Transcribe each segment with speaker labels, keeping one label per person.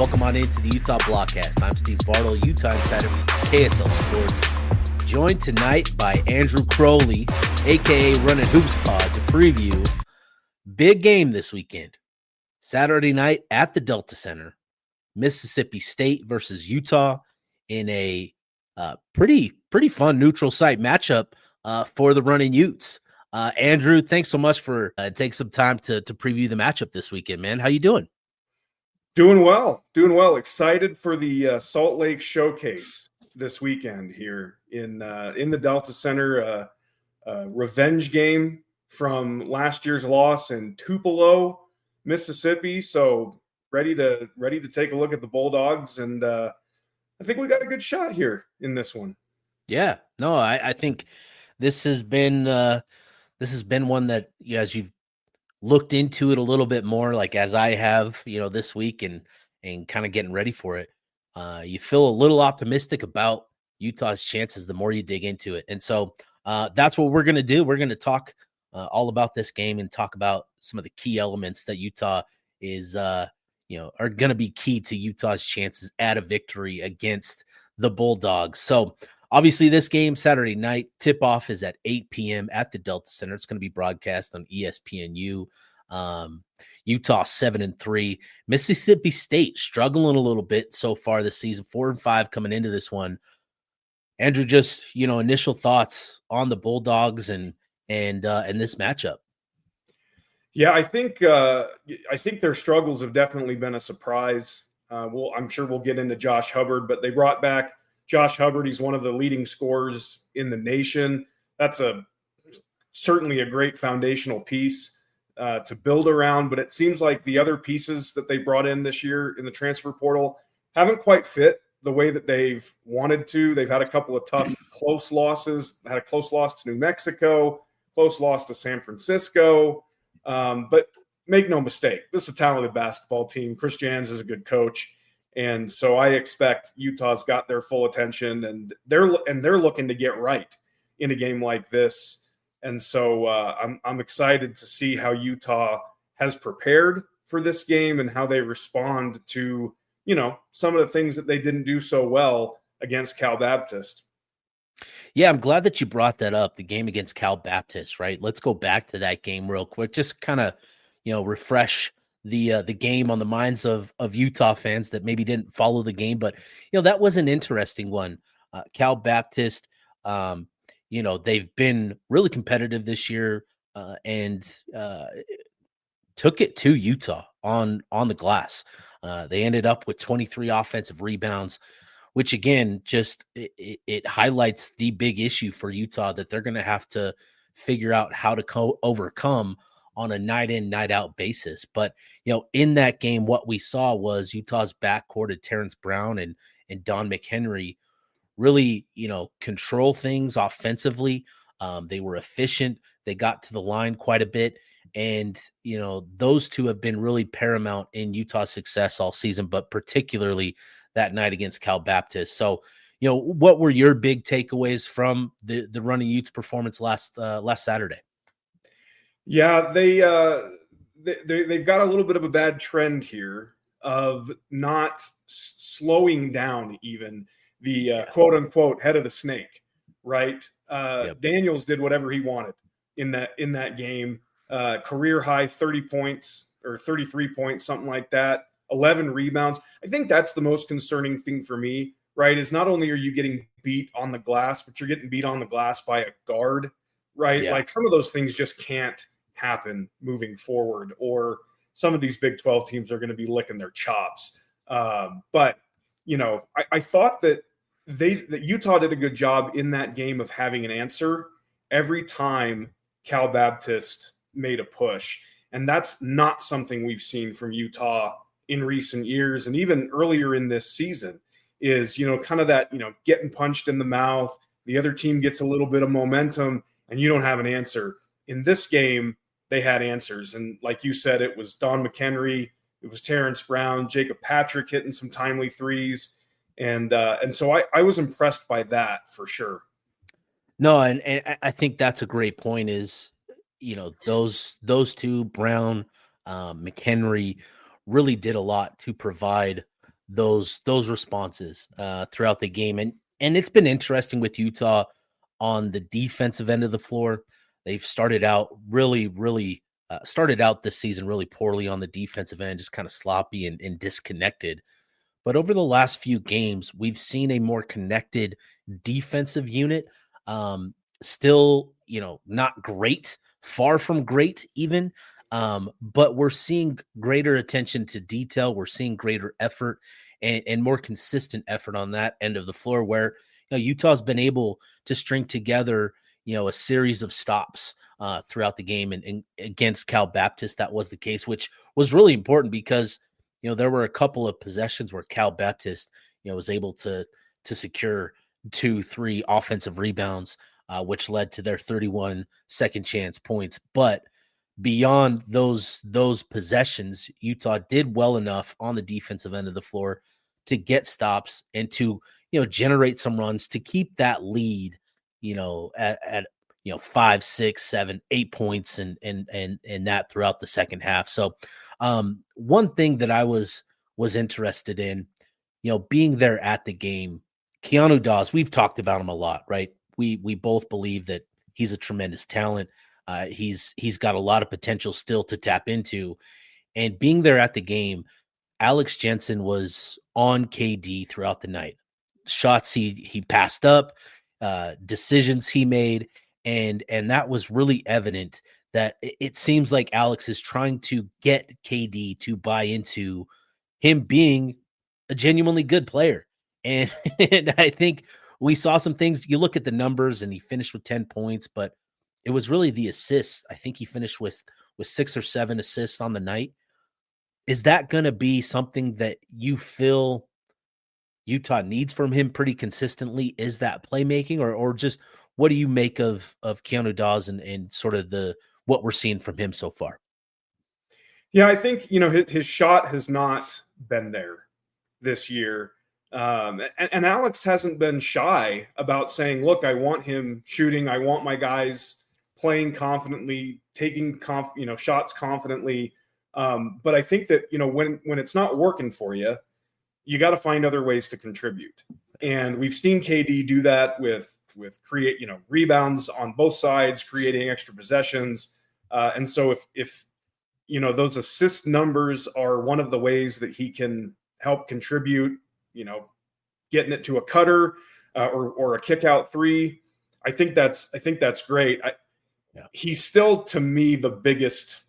Speaker 1: Welcome on into the Utah Blockcast. I'm Steve Bartle, Utah insider from KSL Sports. Joined tonight by Andrew Crowley, a.k.a. Runnin Hoops Pod, to preview big game this weekend. Saturday night at the Delta Center, Mississippi State versus Utah in a pretty fun neutral site matchup for the Runnin Utes. Andrew, thanks so much for taking some time to preview the matchup this weekend, man. How you doing?
Speaker 2: Doing well. Excited for the Salt Lake Showcase this weekend here in the Delta Center. Revenge game from last year's loss in Tupelo, Mississippi. So ready to take a look at the Bulldogs, and I think we got a good shot here in this one.
Speaker 1: Yeah, no, I think this has been one that, you know, as you've looked into it a little bit more, like as I have, you know, this week and kind of getting ready for it, you feel a little optimistic about Utah's chances the more you dig into it. And so that's what we're going to do. We're going to talk all about this game and talk about some of the key elements that Utah is, are going to be key to Utah's chances at a victory against the Bulldogs. So obviously this game, Saturday night, tip-off is at 8 p.m. at the Delta Center. It's going to be broadcast on ESPNU. Utah 7-3. Mississippi State struggling a little bit so far this season, 4-5 coming into this one. Andrew, just, you know, initial thoughts on the Bulldogs and this matchup.
Speaker 2: Yeah, I think their struggles have definitely been a surprise. I'm sure we'll get into Josh Hubbard, but they brought back Josh Hubbard. He's one of the leading scorers in the nation. That's certainly a great foundational piece to build around, but it seems like the other pieces that they brought in this year in the transfer portal haven't quite fit the way that they've wanted to. They've had a couple of tough, close losses, had a close loss to New Mexico, close loss to San Francisco. But make no mistake, this is a talented basketball team. Chris Jans is a good coach. And so I expect Utah's got their full attention, and they're looking to get right in a game like this. And so I'm excited to see how Utah has prepared for this game and how they respond to, you know, some of the things that they didn't do so well against Cal Baptist.
Speaker 1: Yeah, I'm glad that you brought that up, the game against Cal Baptist, right? Let's go back to that game real quick. Just kind of, you know, refresh the game on the minds of Utah fans that maybe didn't follow the game. But, you know, that was an interesting one. Cal Baptist, you know, they've been really competitive this year and took it to Utah on the glass. They ended up with 23 offensive rebounds, which again, just it highlights the big issue for Utah that they're going to have to figure out how to overcome on a night in, night out basis. But, you know, in that game, what we saw was Utah's backcourt of Terrence Brown and Don McHenry really, you know, control things offensively. They were efficient. They got to the line quite a bit. And, you know, those two have been really paramount in Utah's success all season, but particularly that night against Cal Baptist. So, you know, what were your big takeaways from the Runnin Utes performance last Saturday?
Speaker 2: Yeah, they've got a little bit of a bad trend here of not slowing down even the quote unquote head of the snake, right? Yep. Daniels did whatever he wanted in that game. Career high 30 points or 33 points, something like that. 11 rebounds. I think that's the most concerning thing for me, right? Is not only are you getting beat on the glass, but you're getting beat on the glass by a guard, right? Yeah. Like some of those things just can't happen moving forward, or some of these Big 12 teams are going to be licking their chops. But, you know, I thought that Utah did a good job in that game of having an answer every time Cal Baptist made a push. And that's not something we've seen from Utah in recent years. And even earlier in this season is, you know, kind of that, you know, getting punched in the mouth. The other team gets a little bit of momentum and you don't have an answer. In this game, they had answers. And like you said, it was Don McHenry, it was Terrence Brown, Jacob Patrick hitting some timely threes. And so I was impressed by that for sure.
Speaker 1: No, and I think that's a great point is, you know, those two, Brown, McHenry, really did a lot to provide those responses throughout the game. And it's been interesting with Utah on the defensive end of the floor. They've started out really started out this season really poorly on the defensive end, just kind of sloppy and disconnected. But over the last few games, we've seen a more connected defensive unit. Still, not great, far from great even. But we're seeing greater attention to detail. We're seeing greater effort and more consistent effort on that end of the floor where Utah's been able to string together, a series of stops throughout the game. And against Cal Baptist, that was the case, which was really important because, there were a couple of possessions where Cal Baptist, was able to secure 2-3 offensive rebounds, which led to their 31 second chance points. But beyond those possessions, Utah did well enough on the defensive end of the floor to get stops and to generate some runs to keep that lead at 5, 6, 7, 8 points and that throughout the second half. So one thing that I was interested in, being there at the game, Keanu Dawes, we've talked about him a lot, right? We both believe that he's a tremendous talent. He's got a lot of potential still to tap into. And being there at the game, Alex Jensen was on KD throughout the night. Shots he passed up, decisions he made, and that was really evident that it seems like Alex is trying to get KD to buy into him being a genuinely good player. And I think we saw some things. You look at the numbers and he finished with 10 points, but it was really the assists. I think he finished with 6 or 7 assists on the night. Is that going to be something that you feel Utah needs from him pretty consistently? Is that playmaking or just what do you make of Keanu Dawes and sort of what we're seeing from him so far?
Speaker 2: Yeah, I think, his shot has not been there this year. And Alex hasn't been shy about saying, look, I want him shooting. I want my guys playing confidently, taking shots confidently. But I think that, when it's not working for you, you got to find other ways to contribute. And we've seen KD do that with create, rebounds on both sides, creating extra possessions. And so if those assist numbers are one of the ways that he can help contribute, getting it to a cutter or a kick out three, I think that's great. He's still, to me, the biggest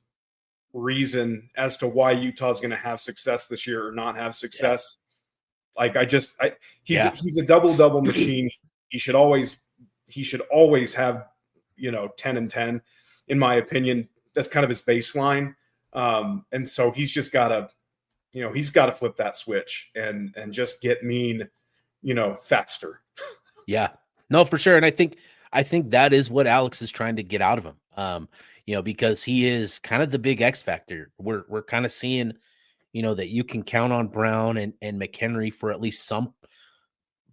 Speaker 2: reason as to why Utah's going to have success this year or not have success. Yeah. He's a double machine. He should always have 10 and 10, in my opinion. That's kind of his baseline. And so he's just got to flip that switch and just get mean, faster.
Speaker 1: Yeah, no, for sure. And I think that is what Alex is trying to get out of him. Because he is kind of the big X factor. We're kind of seeing, that you can count on Brown and McHenry for at least some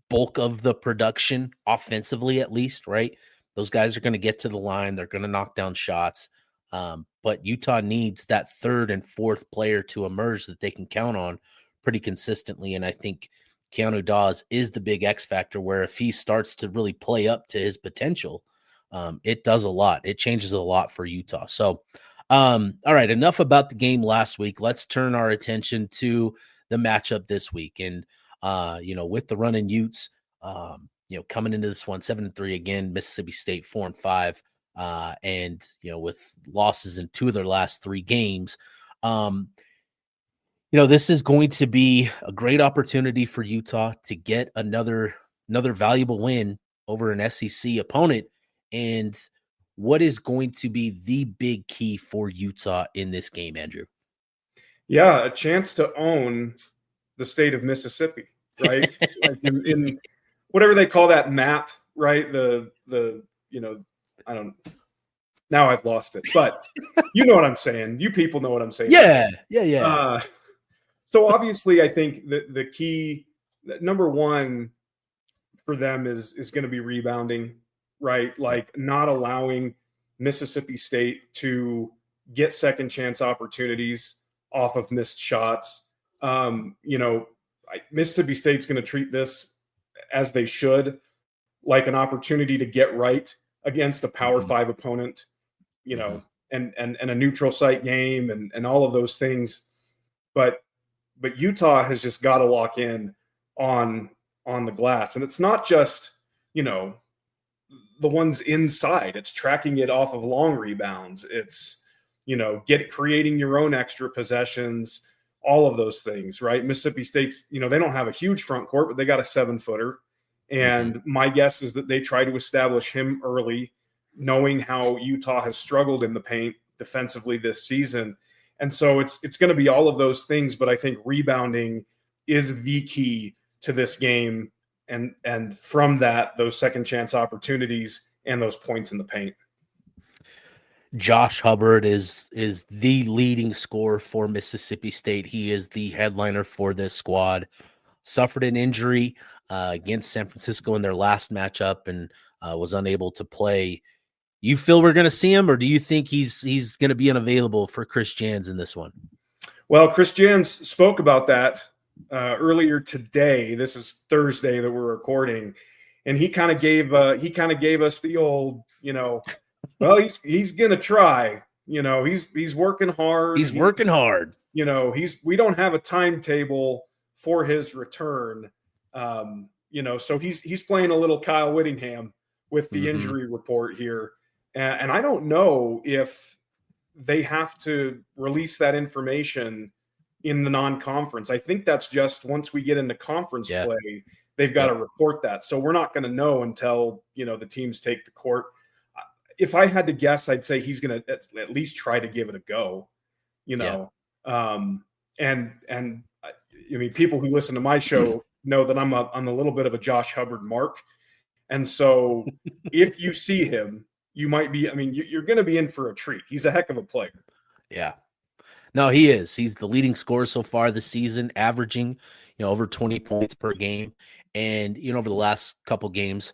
Speaker 1: bulk of the production offensively, at least, right? Those guys are going to get to the line. They're going to knock down shots. But Utah needs that third and fourth player to emerge that they can count on pretty consistently. And I think Keanu Dawes is the big X factor where if he starts to really play up to his potential, it does a lot. It changes a lot for Utah. So, all right, enough about the game last week. Let's turn our attention to the matchup this week. And, with the Runnin Utes, coming into this one, 7-3 again, Mississippi State 4-5. And with losses in 2 of their last 3 games, this is going to be a great opportunity for Utah to get another valuable win over an SEC opponent. And what is going to be the big key for Utah in this game, Andrew?
Speaker 2: Yeah, a chance to own the state of Mississippi, right? Like in whatever they call that map, right? I don't. Now I've lost it, but you know what I'm saying. You people know what I'm saying.
Speaker 1: Yeah.
Speaker 2: So obviously, I think the key, number one for them is going to be rebounding, right? Like not allowing Mississippi State to get second chance opportunities off of missed shots. Mississippi State's going to treat this as they should, like an opportunity to get right against a Power 5 opponent, you know, and a neutral site game and all of those things. But Utah has just got to lock in on the glass. And it's not just, you know, the ones inside. It's tracking it off of long rebounds. It's, you know, creating your own extra possessions, all of those things, right? Mississippi State's, you know, they don't have a huge front court, but they got a 7-footer. And my guess is that they try to establish him early, knowing how Utah has struggled in the paint defensively this season. And so it's going to be all of those things, but I think rebounding is the key to this game. And from that, those second chance opportunities and those points in the paint.
Speaker 1: Josh Hubbard is the leading scorer for Mississippi State. He is the headliner for this squad. Suffered an injury against San Francisco in their last matchup and was unable to play. You feel we're going to see him, or do you think he's going to be unavailable for Chris Jans in this one?
Speaker 2: Well, Chris Jans spoke about that earlier today. This is Thursday that we're recording, and he kind of gave us the old, you know, well, he's going to try. You know, he's working hard.
Speaker 1: He's working hard.
Speaker 2: You know, we don't have a timetable for his return. You know, so he's playing a little Kyle Whittingham with the injury report here. And I don't know if they have to release that information in the non-conference. I think that's just once we get into conference play, they've got to report that. So we're not going to know until, you know, the teams take the court. If I had to guess, I'd say he's going to at least try to give it a go, you know. And I mean, people who listen to my show know that I'm a little bit of a Josh Hubbard mark. And so if you see him, you might be, I mean, you're going to be in for a treat. He's a heck of a player.
Speaker 1: Yeah. No, he is. He's the leading scorer so far this season, averaging, you know, over 20 points per game. And, you know, over the last couple games,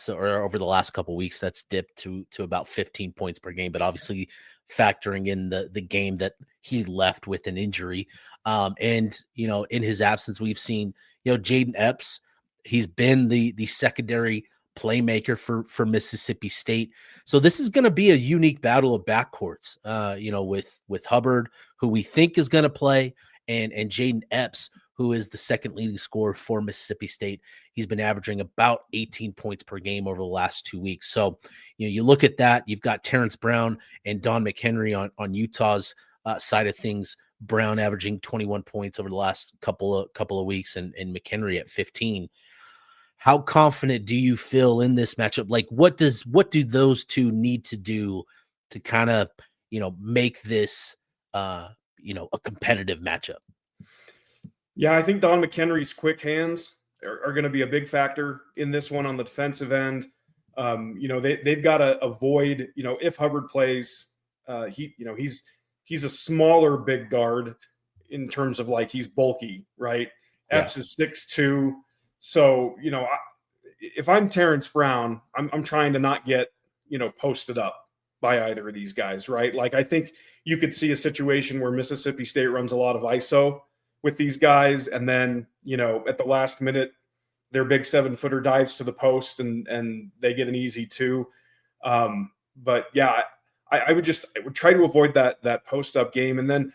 Speaker 1: or over the last couple weeks, that's dipped to about 15 points per game. But obviously factoring in the game that he left with an injury. And, you know, in his absence, we've seen, you know, Jaden Epps, he's been the secondary playmaker for Mississippi State. So this is going to be a unique battle of backcourts, you know, with Hubbard, who we think is going to play, and Jaden Epps, who is the second leading scorer for Mississippi State. He's been averaging about 18 points per game over the last 2 weeks. So, you know, you look at that, you've got Terrence Brown and Don McHenry on Utah's side of things. Brown averaging 21 points over the last couple of weeks, and McHenry at 15. How confident do you feel in this matchup? Like, what do those two need to do to kind of, you know, make this, you know, a competitive matchup?
Speaker 2: Yeah, I think Don McHenry's quick hands are going to be a big factor in this one on the defensive end. You know, they've got to avoid, you know, if Hubbard plays, he's a smaller big guard in terms of, like, he's bulky, right? Epps is 6'2". So, you know, if I'm Terrence Brown, I'm trying to not get, you know, posted up by either of these guys, right? Like, I think you could see a situation where Mississippi State runs a lot of ISO with these guys, and then, you know, at the last minute, their big 7-footer dives to the post and they get an easy 2. But yeah, I would try to avoid that post up game, and then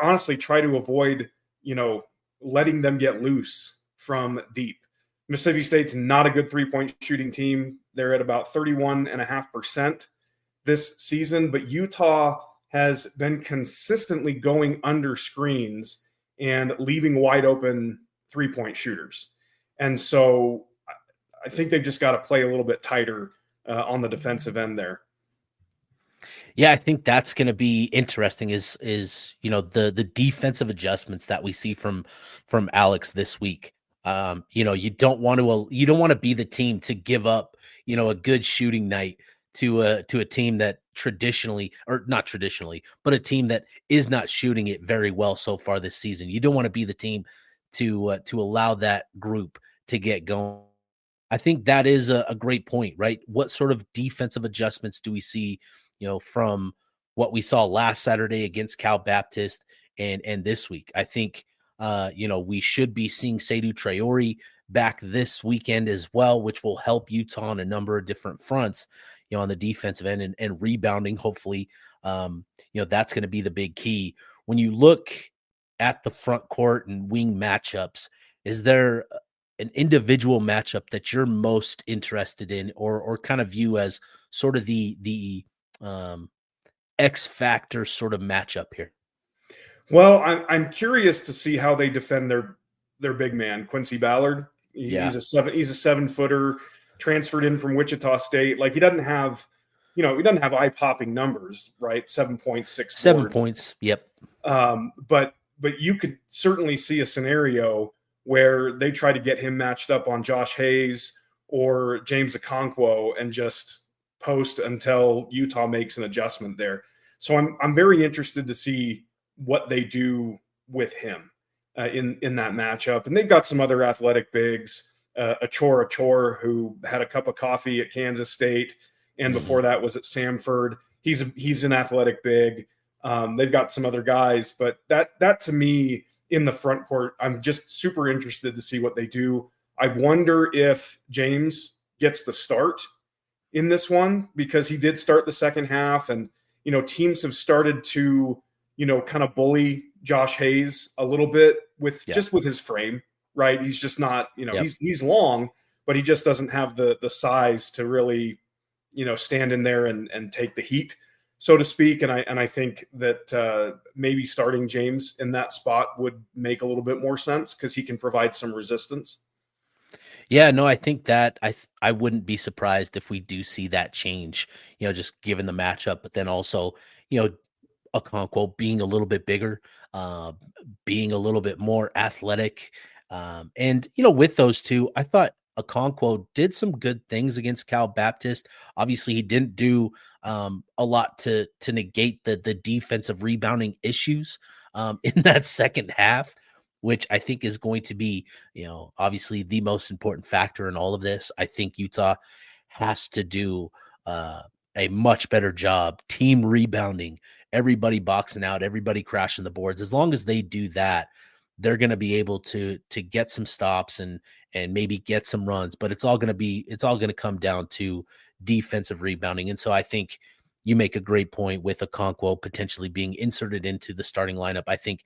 Speaker 2: honestly try to avoid, you know, letting them get loose from deep. Mississippi State's not a good 3-point shooting team. They're at about 31.5% this season, but Utah has been consistently going under screens and leaving wide open 3-point shooters. And so I think they've just got to play a little bit tighter on the defensive end there.
Speaker 1: Yeah, I think that's going to be interesting is, you know, the defensive adjustments that we see from Alex this week. You know, you don't want to be the team to give up, you know, a good shooting night to a team that traditionally, or not traditionally, but a team that is not shooting it very well so far this season. You don't want to be the team to allow that group to get going. I think that is a great point, right? What sort of defensive adjustments do we see, you know, from what we saw last Saturday against Cal Baptist and this week? I think We should be seeing Seydou Traore back this weekend as well, which will help Utah on a number of different fronts, on the defensive end and rebounding. Hopefully, that's going to be the big key. When you look at the front court and wing matchups, is there an individual matchup that you're most interested in or kind of view as sort of the X factor sort of matchup here?
Speaker 2: Well, I'm curious to see how they defend their big man, Quincy Ballard.
Speaker 1: Yeah.
Speaker 2: He's a 7-footer, transferred in from Wichita State. Like, he doesn't have eye-popping numbers, right? 7.6
Speaker 1: 7 points. Yep.
Speaker 2: But you could certainly see a scenario where they try to get him matched up on Josh Hayes or James Okonkwo and just post until Utah makes an adjustment there. So I'm very interested to see what they do with him in that matchup. And they've got some other athletic bigs, Achor, who had a cup of coffee at Kansas State, and before that was at Samford. He's an athletic big. They've got some other guys, but that to me in the front court, I'm just super interested to see what they do. I wonder if James gets the start in this one, because he did start the second half, and teams have started to kind of bully Josh Hayes a little bit just with his frame, right? He's just not, he's long, but he just doesn't have the size to really, stand in there and take the heat, so to speak. And I think that maybe starting James in that spot would make a little bit more sense because he can provide some resistance.
Speaker 1: Yeah, no, I think that I wouldn't be surprised if we do see that change, just given the matchup, but then also, Okonkwo being a little bit bigger, being a little bit more athletic. And, with those two, I thought Okonkwo did some good things against Cal Baptist. Obviously, he didn't do a lot to negate the defensive rebounding issues in that second half, which I think is going to be, obviously the most important factor in all of this. I think Utah has to do a much better job team rebounding, everybody boxing out, everybody crashing the boards. As long as they do that, they're going to be able to get some stops and maybe get some runs, but it's all going to come down to defensive rebounding. And so I think you make a great point with Okonkwo potentially being inserted into the starting lineup. I think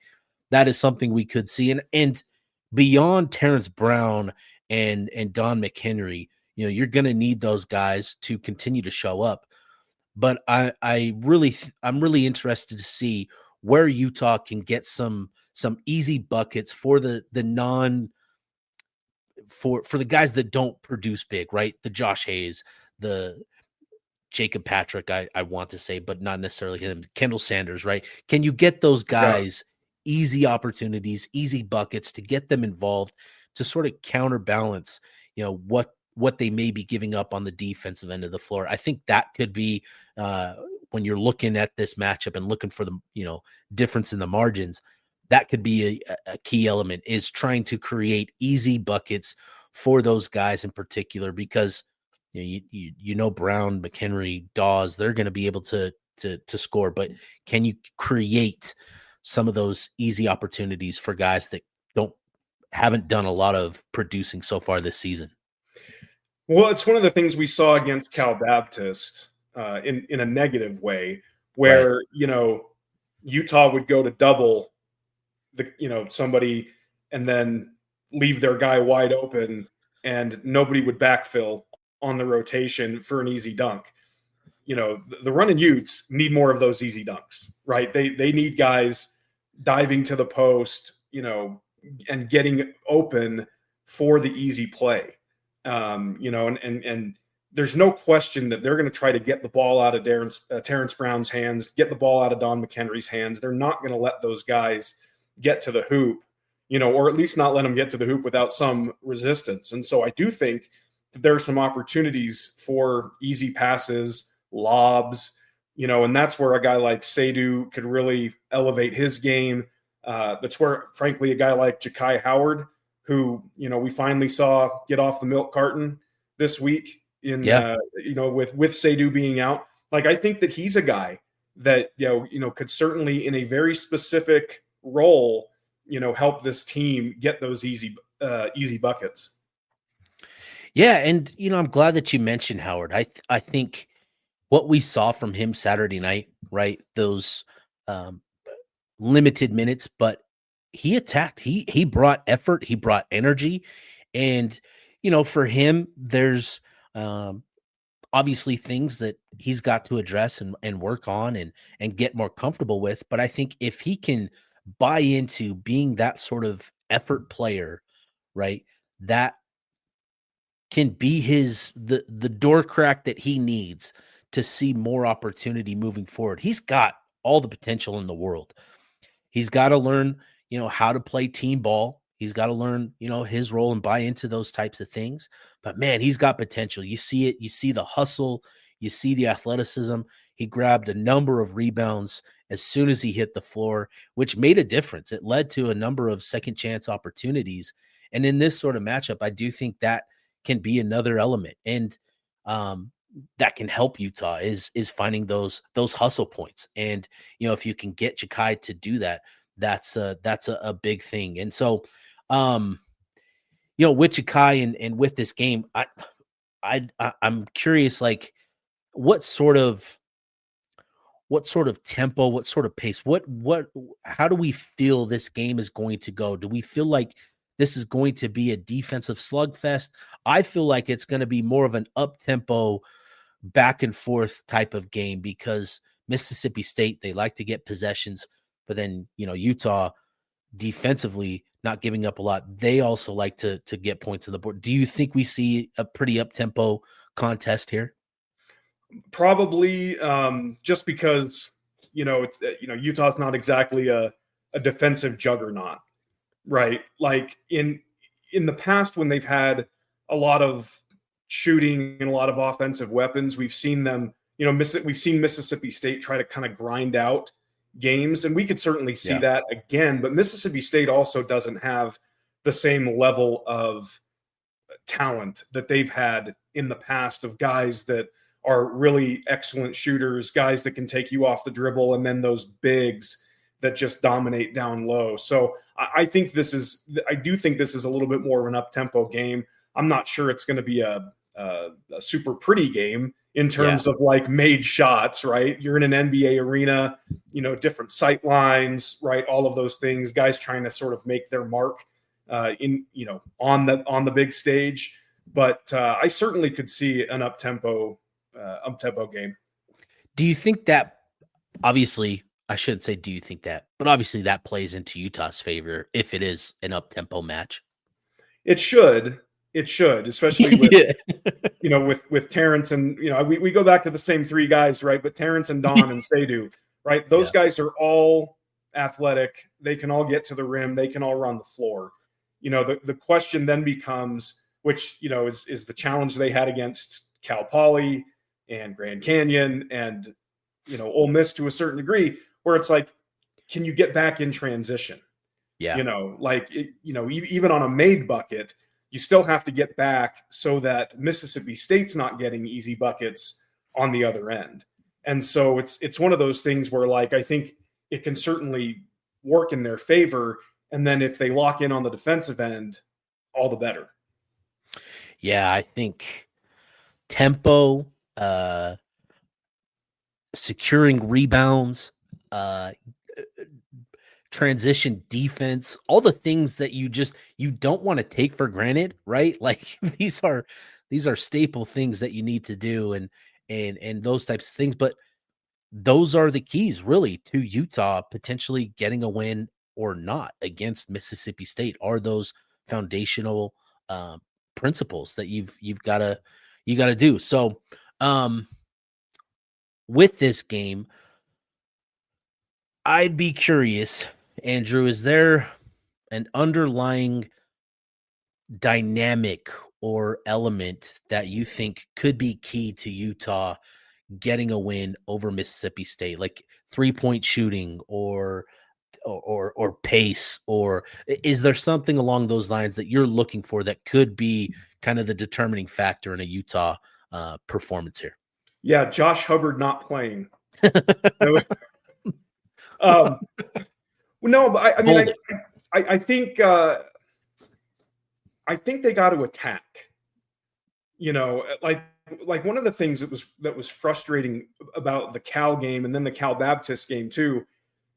Speaker 1: that is something we could see. And beyond Terrence Brown and Don McHenry, you're going to need those guys to continue to show up. But I'm really interested to see where Utah can get some easy buckets for the guys that don't produce big, right? The Josh Hayes, the Jacob Patrick, I want to say, but not necessarily him. Kendall Sanders, right? Can you get those guys easy opportunities, easy buckets to get them involved to sort of counterbalance, what they may be giving up on the defensive end of the floor? I think that could be when you're looking at this matchup and looking for the, difference in the margins, that could be a key element, is trying to create easy buckets for those guys in particular, because Brown, McHenry, Dawes, they're going to be able to score, but can you create some of those easy opportunities for guys that haven't done a lot of producing so far this season?
Speaker 2: Well, it's one of the things we saw against Cal Baptist in a negative way, where, Utah would go to double somebody and then leave their guy wide open, and nobody would backfill on the rotation for an easy dunk. The Runnin Utes need more of those easy dunks, right? They need guys diving to the post, and getting open for the easy play. And there's no question that they're going to try to get the ball out of Terrence Brown's hands, get the ball out of Don McHenry's hands. They're not going to let those guys get to the hoop, or at least not let them get to the hoop without some resistance. And so I do think that there are some opportunities for easy passes, lobs, and that's where a guy like Seydou could really elevate his game. That's where, frankly, a guy like Ja'Kai Howard, who, we finally saw get off the milk carton this week with Seydou being out. Like, I think that he's a guy that, could certainly, in a very specific role, help this team get those easy buckets.
Speaker 1: Yeah, and I'm glad that you mentioned Howard. I think what we saw from him Saturday night, right? Those limited minutes, but he attacked. He brought effort. He brought energy, and for him, there's obviously things that he's got to address and work on and get more comfortable with. But I think if he can buy into being that sort of effort player, right, that can be the door crack that he needs to see more opportunity moving forward. He's got all the potential in the world. He's got to learn, how to play team ball. He's got to learn, his role and buy into those types of things. But man, he's got potential. You see it. You see the hustle. You see the athleticism. He grabbed a number of rebounds as soon as he hit the floor, which made a difference. It led to a number of second chance opportunities. And in this sort of matchup, I do think that can be another element. And that can help Utah is finding those hustle points. And, if you can get Jakai to do that, that's a big thing. And so, with Jakai and with this game, I'm curious, like what sort of tempo, what sort of pace, how do we feel this game is going to go? Do we feel like this is going to be a defensive slugfest? I feel like it's going to be more of an up-tempo, back and forth type of game because Mississippi State, they like to get possessions, but then, Utah defensively not giving up a lot. They also like to get points on the board. Do you think we see a pretty up-tempo contest here?
Speaker 2: Probably, just because, it's, Utah's not exactly a defensive juggernaut, right? Like in the past when they've had a lot of shooting and a lot of offensive weapons, we've seen them, we've seen Mississippi State try to kind of grind out games, and we could certainly see that again, but Mississippi State also doesn't have the same level of talent that they've had in the past of guys that are really excellent shooters, guys that can take you off the dribble, and then those bigs that just dominate down low. So I do think this is a little bit more of an up-tempo game. I'm not sure it's going to be a super pretty game in terms of like made shots, right? You're in an NBA arena, different sight lines, right? All of those things, guys trying to sort of make their mark on the big stage. But I certainly could see an up-tempo game.
Speaker 1: Do you think that, obviously, I shouldn't say do you think that, but obviously that plays into Utah's favor if it is an up-tempo match?
Speaker 2: It should, especially with, with Terrence and, we go back to the same three guys, right? But Terrence and Don and Seydu, right? Those guys are all athletic. They can all get to the rim. They can all run the floor. The question then becomes, which, is the challenge they had against Cal Poly and Grand Canyon and, Ole Miss to a certain degree, where it's like, can you get back in transition?
Speaker 1: Yeah.
Speaker 2: Even on a made bucket, you still have to get back so that Mississippi State's not getting easy buckets on the other end. And so it's one of those things where, like, I think it can certainly work in their favor. And then if they lock in on the defensive end, all the better.
Speaker 1: Yeah, I think tempo, securing rebounds, transition defense, all the things that you don't want to take for granted, right? Like these are staple things that you need to do and those types of things. But those are the keys really to Utah potentially getting a win or not against Mississippi State, are those foundational principles that you got to do. So with this game, I'd be curious, Andrew, is there an underlying dynamic or element that you think could be key to Utah getting a win over Mississippi State, like 3-point shooting or pace, or is there something along those lines that you're looking for that could be kind of the determining factor in a Utah performance here?
Speaker 2: Yeah, Josh Hubbard not playing. No, but I I think they got to attack. Like one of the things that was frustrating about the Cal game and then the Cal Baptist game too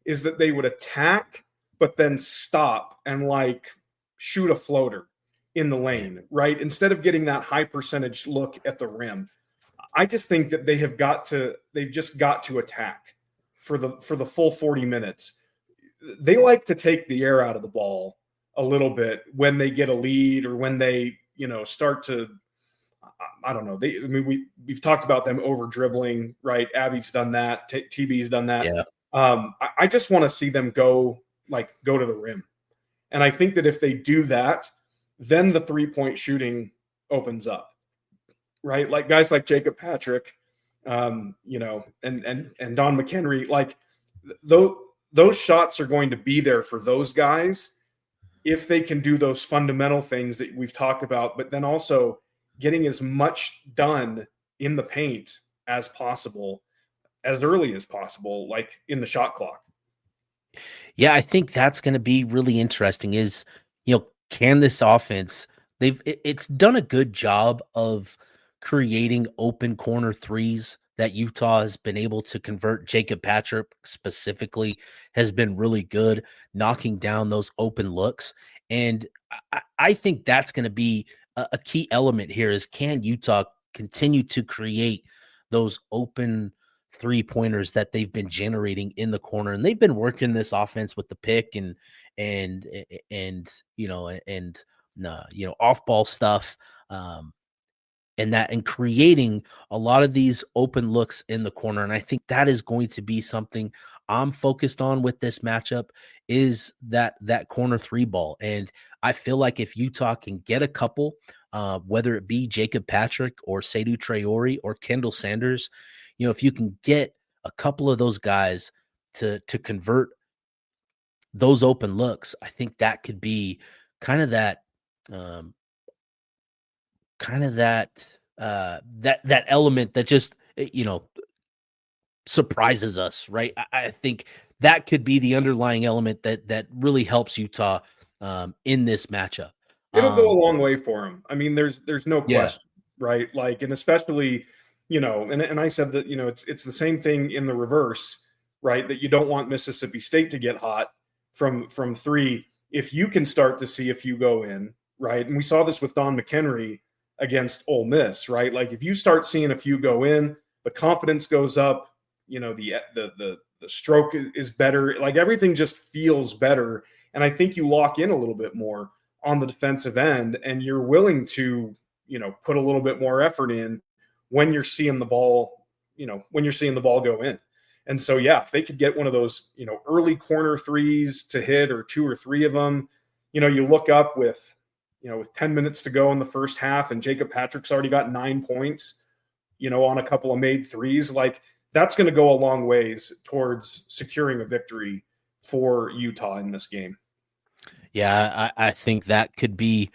Speaker 2: is that they would attack but then stop and like shoot a floater in the lane, right? Instead of getting that high percentage look at the rim. I just think that they've just got to attack for the full 40 minutes. They like to take the air out of the ball a little bit when they get a lead or when they, start to, I don't know. We've talked about them over dribbling, right? Abby's done that. TB's done that.
Speaker 1: Yeah.
Speaker 2: I just want to see them go to the rim. And I think that if they do that, then the 3-point shooting opens up, right? Like guys like Jacob Patrick, and Don McHenry, like those shots are going to be there for those guys if they can do those fundamental things that we've talked about, but then also getting as much done in the paint as possible, as early as possible, like in the shot clock.
Speaker 1: Yeah, I think that's going to be really interesting is, can this offense, it's done a good job of creating open corner threes that Utah has been able to convert. Jacob Patrick specifically has been really good knocking down those open looks. And I think that's going to be a key element here is, can Utah continue to create those open 3-pointers that they've been generating in the corner? And they've been working this offense with the pick and off ball stuff, and creating a lot of these open looks in the corner. And I think that is going to be something I'm focused on with this matchup, is that corner 3 ball. And I feel like if Utah can get a couple, whether it be Jacob Patrick or Seydou Traore or Kendall Sanders, if you can get a couple of those guys to convert those open looks, I think that could be kind of that that element that just, surprises us, right? I think that could be the underlying element that really helps Utah in this matchup.
Speaker 2: It'll go a long way for them. I mean, there's no question,
Speaker 1: Yeah.
Speaker 2: right? Like, and especially, and I said that, it's the same thing in the reverse, right? That you don't want Mississippi State to get hot from 3 if you can start to see a few go in, right? And we saw this with Don McHenry against Ole Miss, right? Like if you start seeing a few go in, the confidence goes up, the stroke is better, like everything just feels better. And I think you lock in a little bit more on the defensive end, and you're willing to, put a little bit more effort in when you're seeing the ball, go in. And so, yeah, if they could get one of those, early corner threes to hit, or 2 or 3 of them, you look up with 10 minutes to go in the first half and Jacob Patrick's already got 9 points, on a couple of made threes, like that's going to go a long ways towards securing a victory for Utah in this game.
Speaker 1: Yeah, I think that could be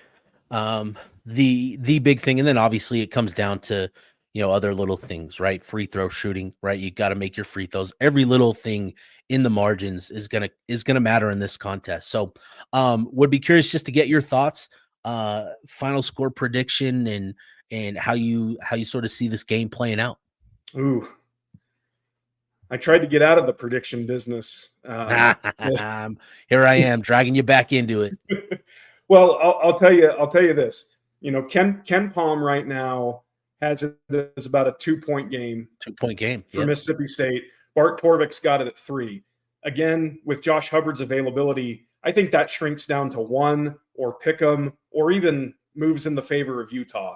Speaker 1: the big thing. And then obviously it comes down to, other little things, right? Free throw shooting, right? You got to make your free throws. Every little thing in the margins is gonna matter in this contest. So would be curious just to get your thoughts, final score prediction, and how you sort of see this game playing out.
Speaker 2: Ooh, I tried to get out of the prediction business.
Speaker 1: Here I am dragging you back into it.
Speaker 2: Well, I'll tell you this. Ken Palm right now has it as about a 2-point game.
Speaker 1: 2-point game
Speaker 2: for Mississippi State. Bart Torvik's got it at 3. Again, with Josh Hubbard's availability, I think that shrinks down to 1 or pick 'em, or even moves in the favor of Utah.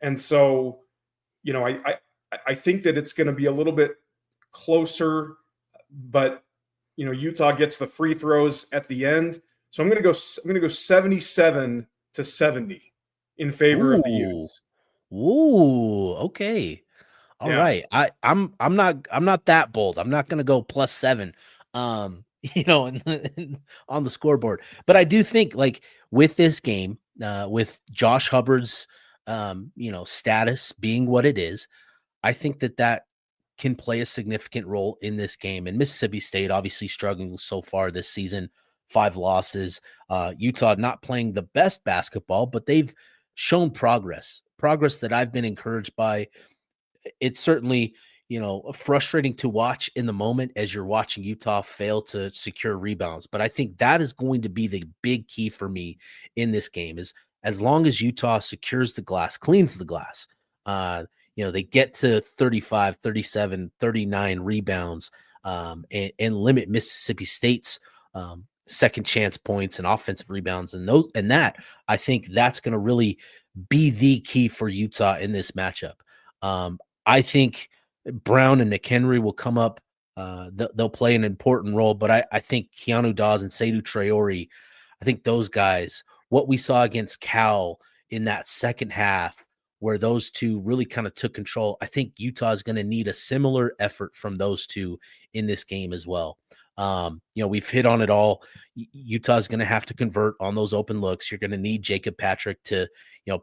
Speaker 2: And so, I think that it's going to be a little bit closer, but Utah gets the free throws at the end. So I'm going to go 77-70 in favor of the Utes.
Speaker 1: Ooh, okay. All right. I'm not that bold. I'm not going to go +7. On the scoreboard. But I do think, like, with this game, with Josh Hubbard's status being what it is, I think that can play a significant role in this game. And Mississippi State obviously struggling so far this season, 5 losses. Utah not playing the best basketball, but they've shown progress that I've been encouraged by. It's certainly, frustrating to watch in the moment as you're watching Utah fail to secure rebounds. But I think that is going to be the big key for me in this game is as long as Utah secures the glass, cleans the glass, they get to 35, 37, 39 rebounds, and limit Mississippi State's second chance points and offensive rebounds. And that, I think that's going to really be the key for Utah in this matchup. I think Brown and McHenry will come up. They'll play an important role, but I think Keanu Dawes and Seydou Traore, I think those guys, what we saw against Cal in that second half, where those two really kind of took control, I think Utah is going to need a similar effort from those two in this game as well. We've hit on it all. Utah's going to have to convert on those open looks. You're going to need Jacob Patrick to,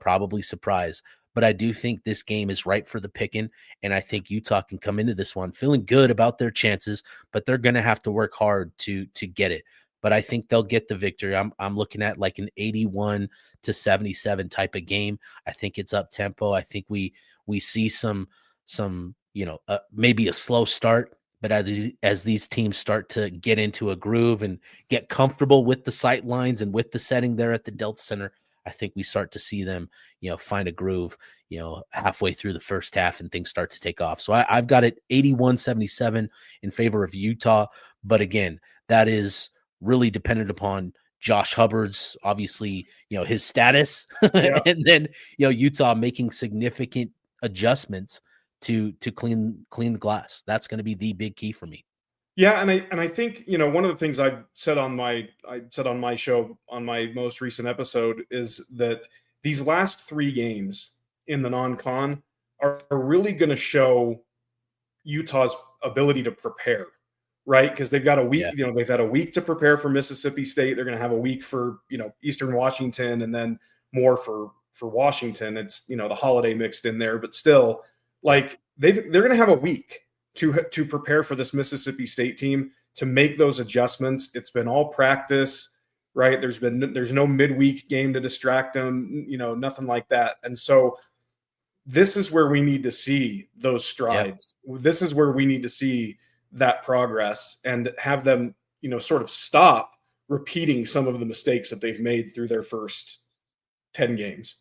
Speaker 1: probably surprise. But I do think this game is ripe for the picking, and I think Utah can come into this one feeling good about their chances, but they're going to have to work hard to get it. But I think they'll get the victory. I'm looking at like an 81-77 type of game. I think it's up tempo. I think we see some maybe a slow start, but as these teams start to get into a groove and get comfortable with the sight lines and with the setting there at the Delta Center, I think we start to see them, find a groove, halfway through the first half and things start to take off. So I've got it 81-77 in favor of Utah. But again, that is really dependent upon Josh Hubbard's, obviously, his status,
Speaker 2: Yeah.
Speaker 1: and then, Utah making significant adjustments to clean the glass. That's going to be the big key for me.
Speaker 2: Yeah, and I think one of the things I said on my show on my most recent episode is that these last 3 games in the non-con are really going to show Utah's ability to prepare, right? Because they've got a week, they've had a week to prepare for Mississippi State. They're going to have a week for Eastern Washington, and then more for Washington. It's the holiday mixed in there, but still, like they're going to have a week to prepare for this Mississippi State team, to make those adjustments. It's been all practice, right? There's no midweek game to distract them, nothing like that. And so this is where we need to see those strides. Yep. This is where we need to see that progress and have them, sort of stop repeating some of the mistakes that they've made through their first 10 games.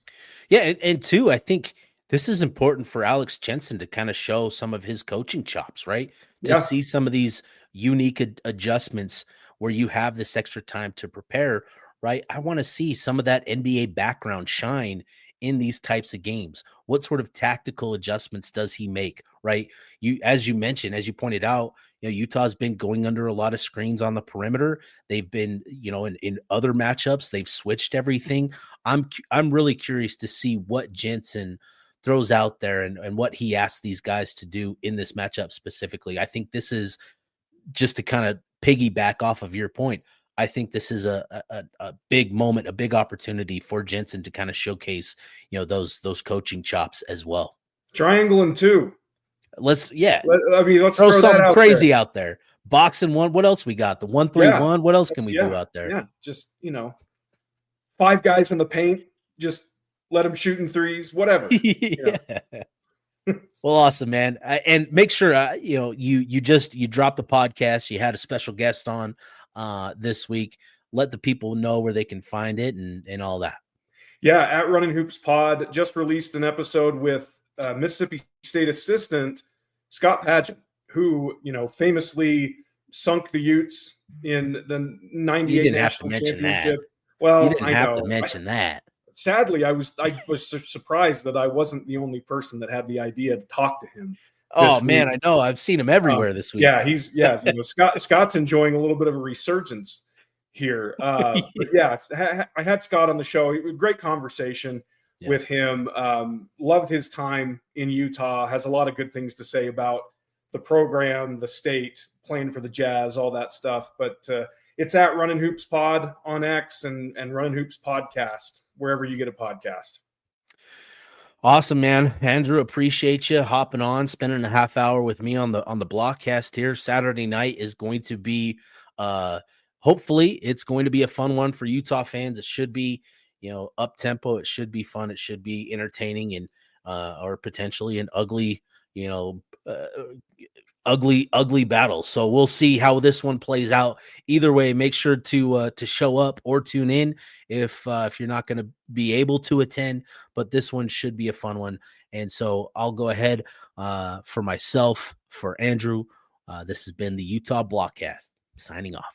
Speaker 1: Yeah. And two, I think this is important for Alex Jensen to kind of show some of his coaching chops, right? To see some of these unique adjustments where you have this extra time to prepare, right? I want to see some of that NBA background shine in these types of games. What sort of tactical adjustments does he make, right? As you mentioned, as you pointed out, Utah's been going under a lot of screens on the perimeter. They've been, in other matchups, they've switched everything. I'm really curious to see what Jensen throws out there and what he asks these guys to do in this matchup specifically. I think this is, just to kind of piggyback off of your point, I think this is a big moment, a big opportunity for Jensen to kind of showcase, those coaching chops as well.
Speaker 2: Triangle and 2.
Speaker 1: Let's
Speaker 2: throw
Speaker 1: something crazy out there. Boxing 1. What else we got? The 1-3-1. What else can we do out there?
Speaker 2: Yeah, just 5 guys in the paint. Just let them shooting threes. Whatever.
Speaker 1: Well, awesome, man. And make sure you dropped the podcast. You had a special guest on this week. Let the people know where they can find it and all that.
Speaker 2: Yeah, at Runnin Hoops Pod, just released an episode with Mississippi State assistant Scott Padgett, who famously sunk the Utes in the '98 national championship. Well,
Speaker 1: you didn't have to mention that.
Speaker 2: Sadly, I was surprised that I wasn't the only person that had the idea to talk to him.
Speaker 1: Oh man, I know. I've seen him everywhere this week.
Speaker 2: Yeah, Scott's enjoying a little bit of a resurgence here. But I had Scott on the show. Great conversation with him. Loved his time in Utah. Has a lot of good things to say about the program, the state, playing for the Jazz, all that stuff. But it's at Runnin Hoops Pod on X and Runnin Hoops Podcast, wherever you get a podcast.
Speaker 1: Awesome, man. Andrew, appreciate you hopping on, spending a half hour with me on the Blockcast here. Saturday night is going to be hopefully it's going to be a fun one for Utah fans. It should be, up tempo. It should be fun. It should be entertaining and or potentially an ugly, ugly battle. So we'll see how this one plays out. Either way, make sure to show up or tune in if you're not going to be able to attend. But this one should be a fun one. And so I'll go ahead for myself, for Andrew. This has been the Utah Blockcast, signing off.